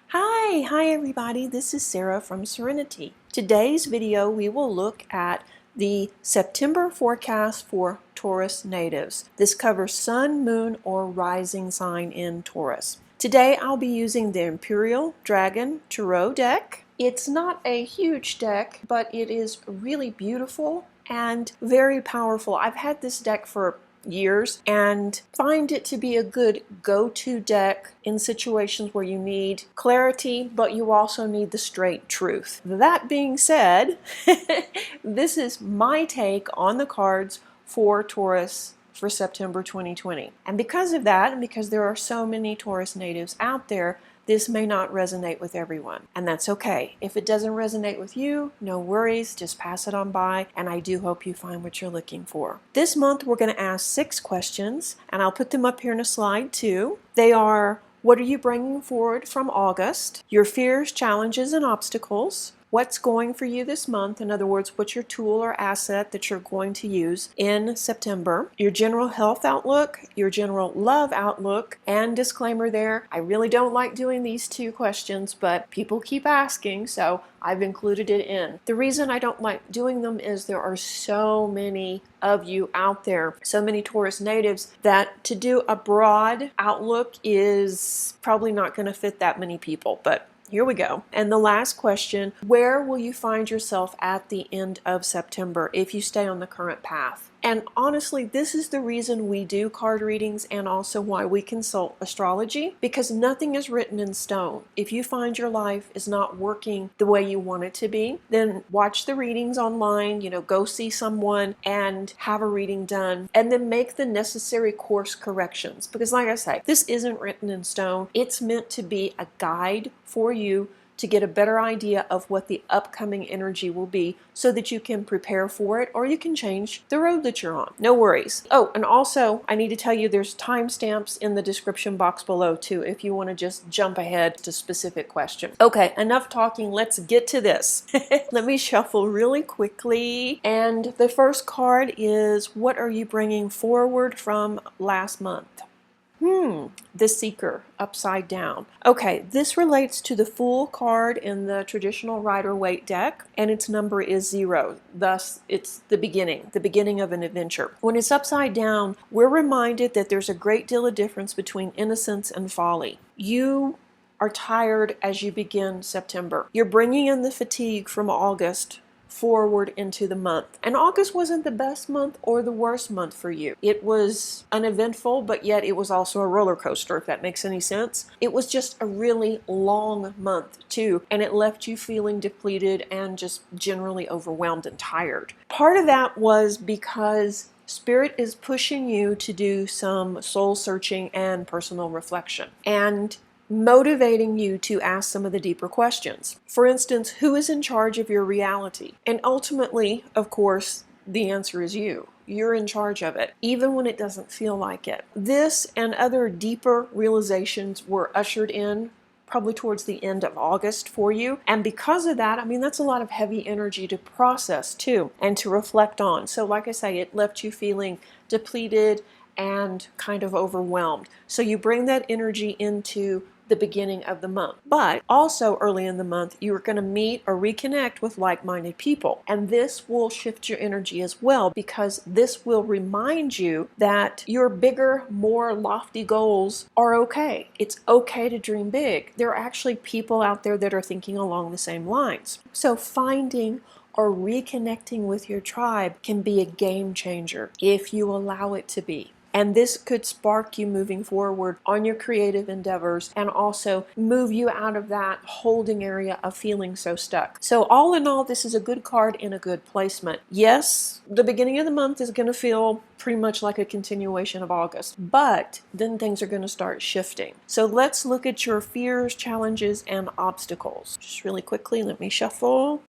Hi everybody, this is Sarah from Serenity. Today's video we will look at the September forecast for Taurus natives. This covers Sun, Moon, or Rising sign in Taurus. Today I'll be using the Imperial Dragon Tarot deck. It's not a huge deck, but it is really beautiful and very powerful. I've had this deck for years and find it to be a good go-to deck in situations where you need clarity, but you also need the straight truth. That being said, this is my take on the cards for Taurus for September 2020. And because of that, and because there are so many Taurus natives out there, this may not resonate with everyone, and that's okay. If it doesn't resonate with you, no worries, just pass it on by, and I do hope you find what you're looking for. This month we're going to ask 6 questions, and I'll put them up here in a slide too. They are: what are you bringing forward from August? Your fears, challenges, and obstacles. What's going for you this month? In other words, what's your tool or asset that you're going to use in September? Your general health outlook, your general love outlook, and disclaimer there, I really don't like doing these 2 questions, but people keep asking, so I've included it in. The reason I don't like doing them is there are so many of you out there, so many Taurus natives, that to do a broad outlook is probably not going to fit that many people, but here we go. And the last question: where will you find yourself at the end of September if you stay on the current path? And honestly, this is the reason we do card readings and also why we consult astrology, because nothing is written in stone. If you find your life is not working the way you want it to be, then watch the readings online, go see someone and have a reading done, and then make the necessary course corrections. Because like I say, this isn't written in stone. It's meant to be a guide for you to get a better idea of what the upcoming energy will be so that you can prepare for it, or you can change the road that you're on. No worries. Oh, and also I need to tell you there's timestamps in the description box below too if you want to just jump ahead to specific questions. Okay, enough talking, let's get to this. Let me shuffle really quickly. And the first card is: what are you bringing forward from last month? The Seeker, upside down. Okay, this relates to the Fool card in the traditional Rider-Waite deck, and its number is 0. Thus, it's the beginning of an adventure. When it's upside down, we're reminded that there's a great deal of difference between innocence and folly. You are tired as you begin September. You're bringing in the fatigue from August forward into the month. And August wasn't the best month or the worst month for you. It was uneventful, but yet it was also a roller coaster, if that makes any sense. It was just a really long month too, and it left you feeling depleted and just generally overwhelmed and tired. Part of that was because Spirit is pushing you to do some soul searching and personal reflection, and motivating you to ask some of the deeper questions. For instance, who is in charge of your reality? And ultimately, of course, the answer is you. You're in charge of it, even when it doesn't feel like it. This and other deeper realizations were ushered in probably towards the end of August for you. And because of that, that's a lot of heavy energy to process too and to reflect on. So like I say, it left you feeling depleted and kind of overwhelmed. So you bring that energy into the beginning of the month. But also early in the month, you are going to meet or reconnect with like-minded people. And this will shift your energy as well, because this will remind you that your bigger, more lofty goals are okay. It's okay to dream big. There are actually people out there that are thinking along the same lines. So finding or reconnecting with your tribe can be a game changer if you allow it to be. And this could spark you moving forward on your creative endeavors and also move you out of that holding area of feeling so stuck. So all in all, this is a good card in a good placement. Yes, the beginning of the month is going to feel pretty much like a continuation of August, but then things are going to start shifting. So let's look at your fears, challenges, and obstacles. Just really quickly, let me shuffle.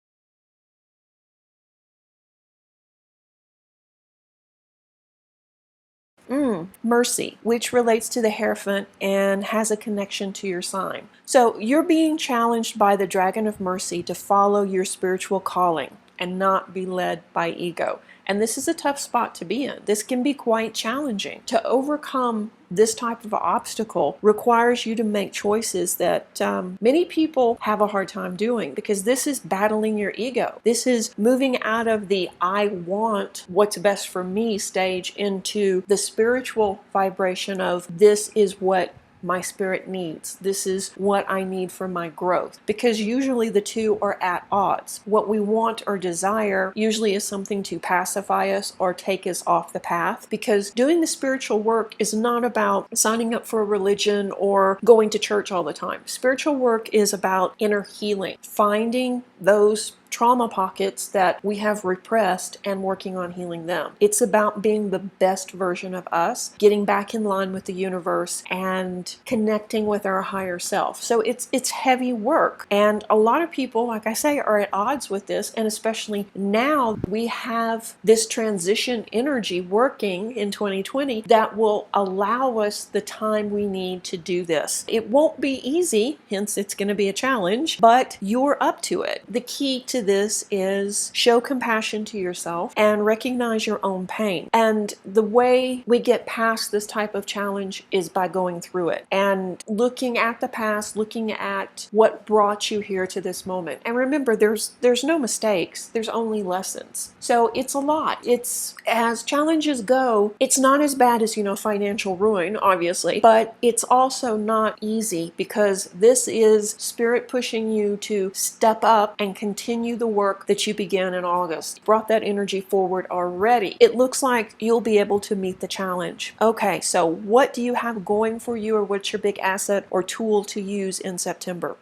Mercy, which relates to the Hierophant and has a connection to your sign. So you're being challenged by the Dragon of Mercy to follow your spiritual calling and not be led by ego. And this is a tough spot to be in. This can be quite challenging to overcome this type of obstacle requires you to make choices that many people have a hard time doing, because this is battling your ego. This is moving out of the I want what's best for me stage into the spiritual vibration of this is what my spirit needs. This is what I need for my growth. Because usually the two are at odds. What we want or desire usually is something to pacify us or take us off the path. Because doing the spiritual work is not about signing up for a religion or going to church all the time. Spiritual work is about inner healing, finding those trauma pockets that we have repressed and working on healing them. It's about being the best version of us, getting back in line with the universe and connecting with our higher self. So it's heavy work. And a lot of people, like I say, are at odds with this. And especially now we have this transition energy working in 2020 that will allow us the time we need to do this. It won't be easy, hence it's going to be a challenge, but you're up to it. The key to this is show compassion to yourself and recognize your own pain. And the way we get past this type of challenge is by going through it and looking at the past, looking at what brought you here to this moment. And remember, there's no mistakes, there's only lessons. So it's a lot. It's, as challenges go, it's not as bad as, financial ruin, obviously, but it's also not easy, because this is spirit pushing you to step up and continue the work that you began in August. Brought that energy forward already. It looks like you'll be able to meet the challenge. Okay, so what do you have going for you, or what's your big asset or tool to use in September?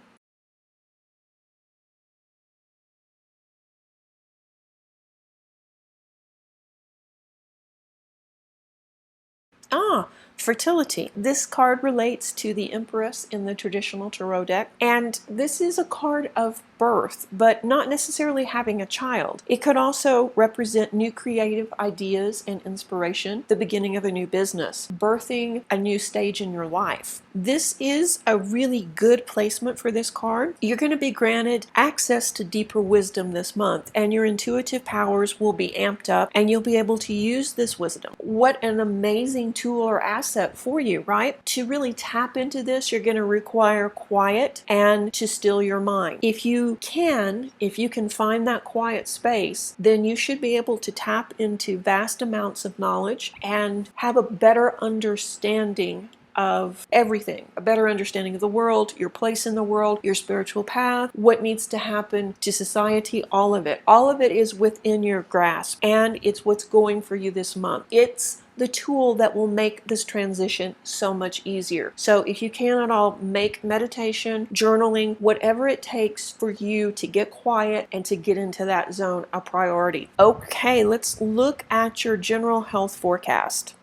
Fertility. This card relates to the Empress in the traditional tarot deck, and this is a card of birth, but not necessarily having a child. It could also represent new creative ideas and inspiration, the beginning of a new business, birthing a new stage in your life. This is a really good placement for this card. You're going to be granted access to deeper wisdom this month, and your intuitive powers will be amped up, and you'll be able to use this wisdom. What an amazing tool or asset for you, right? To really tap into this, you're going to require quiet and to still your mind. If you can find that quiet space, then you should be able to tap into vast amounts of knowledge and have a better understanding of everything, a better understanding of the world, your place in the world, your spiritual path, what needs to happen to society, all of it. All of it is within your grasp, and it's what's going for you this month. It's the tool that will make this transition so much easier. So if you can at all, make meditation, journaling, whatever it takes for you to get quiet and to get into that zone a priority. Okay, let's look at your general health forecast.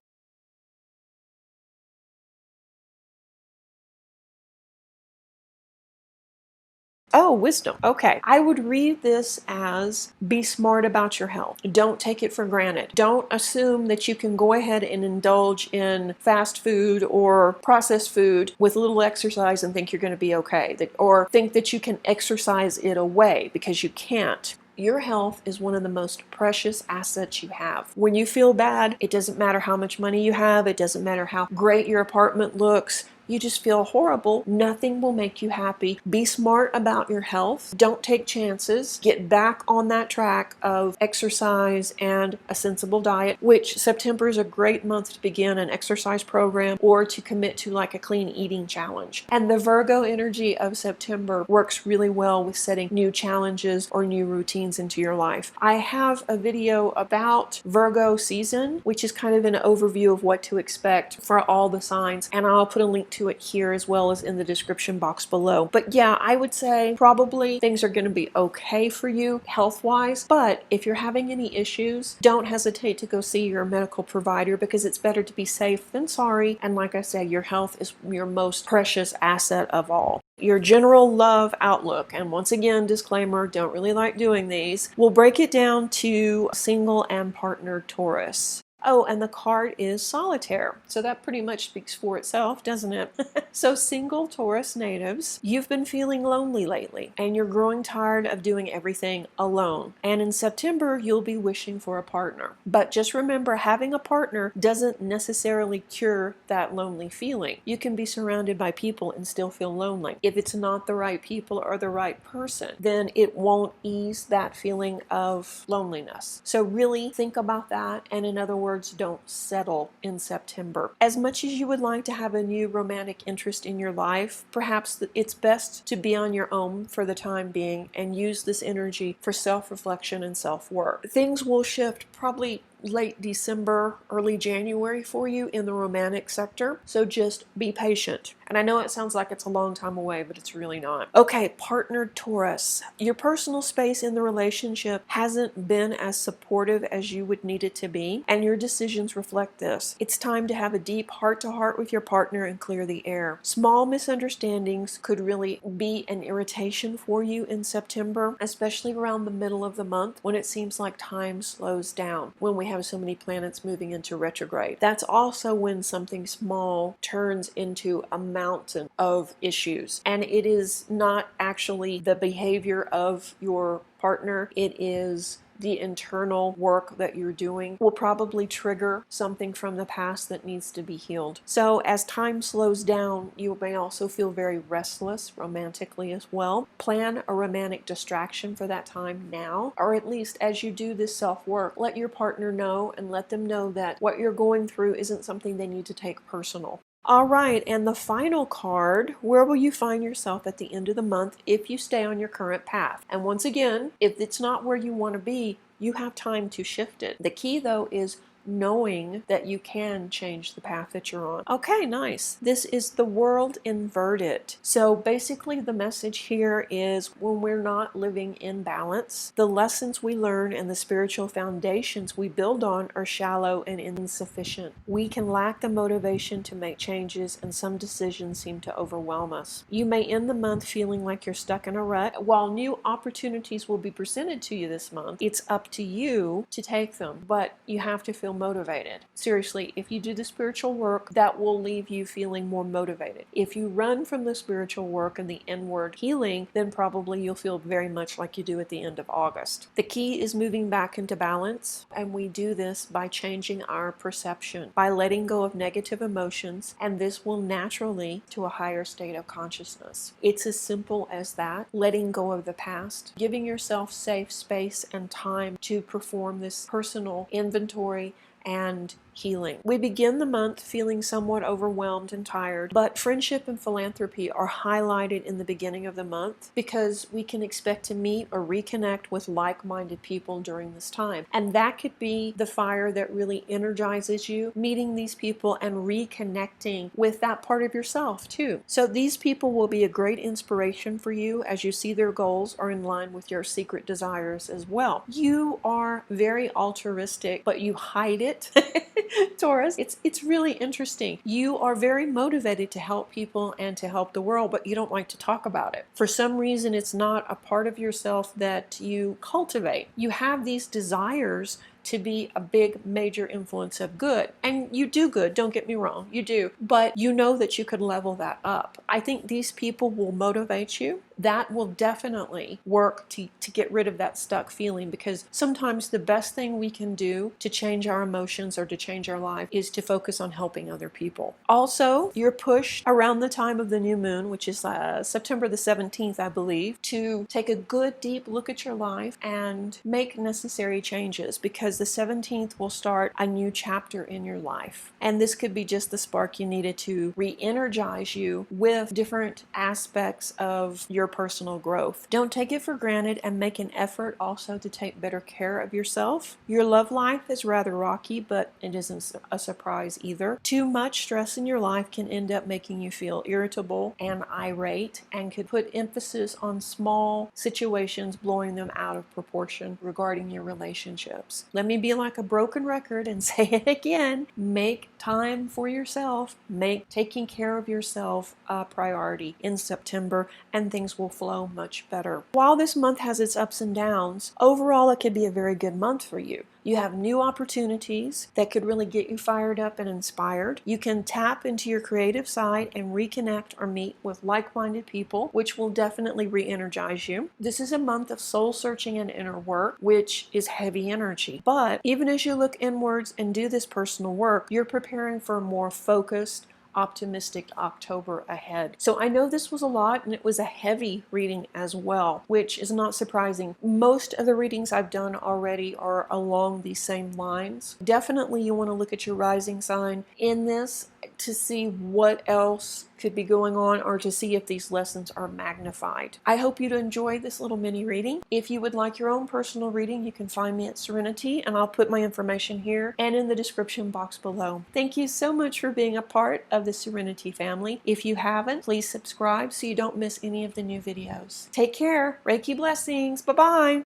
Oh, wisdom. Okay. I would read this as be smart about your health. Don't take it for granted. Don't assume that you can go ahead and indulge in fast food or processed food with little exercise and think you're going to be okay. Or think that you can exercise it away, because you can't. Your health is one of the most precious assets you have. When you feel bad, it doesn't matter how much money you have. It doesn't matter how great your apartment looks. You just feel horrible. Nothing will make you happy. Be smart about your health. Don't take chances. Get back on that track of exercise and a sensible diet, which September is a great month to begin an exercise program or to commit to like a clean eating challenge. And the Virgo energy of September works really well with setting new challenges or new routines into your life. I have a video about Virgo season, which is kind of an overview of what to expect for all the signs, and I'll put a link to it here as well as in the description box below. But yeah, I would say probably things are going to be okay for you health-wise, but if you're having any issues, don't hesitate to go see your medical provider, because it's better to be safe than sorry. And like I said, your health is your most precious asset of all. Your general love outlook, and once again, disclaimer, don't really like doing these. We'll break it down to single and partnered Taurus. Oh, and the card is solitaire. So that pretty much speaks for itself, doesn't it? So single Taurus natives, you've been feeling lonely lately and you're growing tired of doing everything alone. And in September, you'll be wishing for a partner. But just remember, having a partner doesn't necessarily cure that lonely feeling. You can be surrounded by people and still feel lonely. If it's not the right people or the right person, then it won't ease that feeling of loneliness. So really think about that, and in other words, don't settle in September. As much as you would like to have a new romantic interest in your life, perhaps it's best to be on your own for the time being and use this energy for self-reflection and self-work. Things will shift probably late December, early January for you in the romantic sector. So just be patient. And I know it sounds like it's a long time away, but it's really not. Okay, partnered Taurus. Your personal space in the relationship hasn't been as supportive as you would need it to be, and your decisions reflect this. It's time to have a deep heart-to-heart with your partner and clear the air. Small misunderstandings could really be an irritation for you in September, especially around the middle of the month when it seems like time slows down, when we have so many planets moving into retrograde. That's also when something small turns into a mountain of issues. And it is not actually the behavior of your partner, it is the internal work that you're doing will probably trigger something from the past that needs to be healed. So as time slows down, you may also feel very restless romantically as well. Plan a romantic distraction for that time now, or at least as you do this self-work, let your partner know and let them know that what you're going through isn't something they need to take personal. All right, and the final card, where will you find yourself at the end of the month if you stay on your current path? And once again, if it's not where you want to be, you have time to shift it. The key though is knowing that you can change the path that you're on. Okay, nice. This is the world inverted. So basically the message here is when we're not living in balance, the lessons we learn and the spiritual foundations we build on are shallow and insufficient. We can lack the motivation to make changes, and some decisions seem to overwhelm us. You may end the month feeling like you're stuck in a rut. While new opportunities will be presented to you this month, it's up to you to take them, but you have to feel motivated. Seriously, if you do the spiritual work, that will leave you feeling more motivated. If you run from the spiritual work and the inward healing, then probably you'll feel very much like you do at the end of August. The key is moving back into balance, and we do this by changing our perception, by letting go of negative emotions, and this will naturally to a higher state of consciousness. It's as simple as that, letting go of the past, giving yourself safe space and time to perform this personal inventory and healing. We begin the month feeling somewhat overwhelmed and tired, but friendship and philanthropy are highlighted in the beginning of the month because we can expect to meet or reconnect with like-minded people during this time. And that could be the fire that really energizes you, meeting these people and reconnecting with that part of yourself too. So these people will be a great inspiration for you as you see their goals are in line with your secret desires as well. You are very altruistic, but you hide it. Taurus, it's really interesting. You are very motivated to help people and to help the world, but you don't like to talk about it. For some reason, it's not a part of yourself that you cultivate. You have these desires to be a big major influence of good, and you do good, don't get me wrong, you do, but you know that you could level that up. I think these people will motivate you. That will definitely work to get rid of that stuck feeling, because sometimes the best thing we can do to change our emotions or to change our life is to focus on helping other people. Also, you're pushed around the time of the new moon, which is September the 17th, I believe, to take a good deep look at your life and make necessary changes, because the 17th will start a new chapter in your life. And this could be just the spark you needed to re-energize you with different aspects of your personal growth. Don't take it for granted, and make an effort also to take better care of yourself. Your love life is rather rocky, but it isn't a surprise either. Too much stress in your life can end up making you feel irritable and irate, and could put emphasis on small situations, blowing them out of proportion regarding your relationships. Let me be like a broken record and say it again. Make time for yourself. Make taking care of yourself a priority in September, and things will flow much better. While this month has its ups and downs, overall it could be a very good month for you. You have new opportunities that could really get you fired up and inspired. You can tap into your creative side and reconnect or meet with like-minded people, which will definitely re-energize you. This is a month of soul searching and inner work, which is heavy energy. But even as you look inwards and do this personal work, you're preparing for a more focused, optimistic October ahead. So I know this was a lot, and it was a heavy reading as well, which is not surprising. Most of the readings I've done already are along these same lines. Definitely you want to look at your rising sign in this to see what else could be going on, or to see if these lessons are magnified. I hope you'd enjoy this little mini reading. If you would like your own personal reading, you can find me at Serenity, and I'll put my information here and in the description box below. Thank you so much for being a part of the Serenity family. If you haven't, please subscribe so you don't miss any of the new videos. Take care. Reiki blessings. Bye-bye.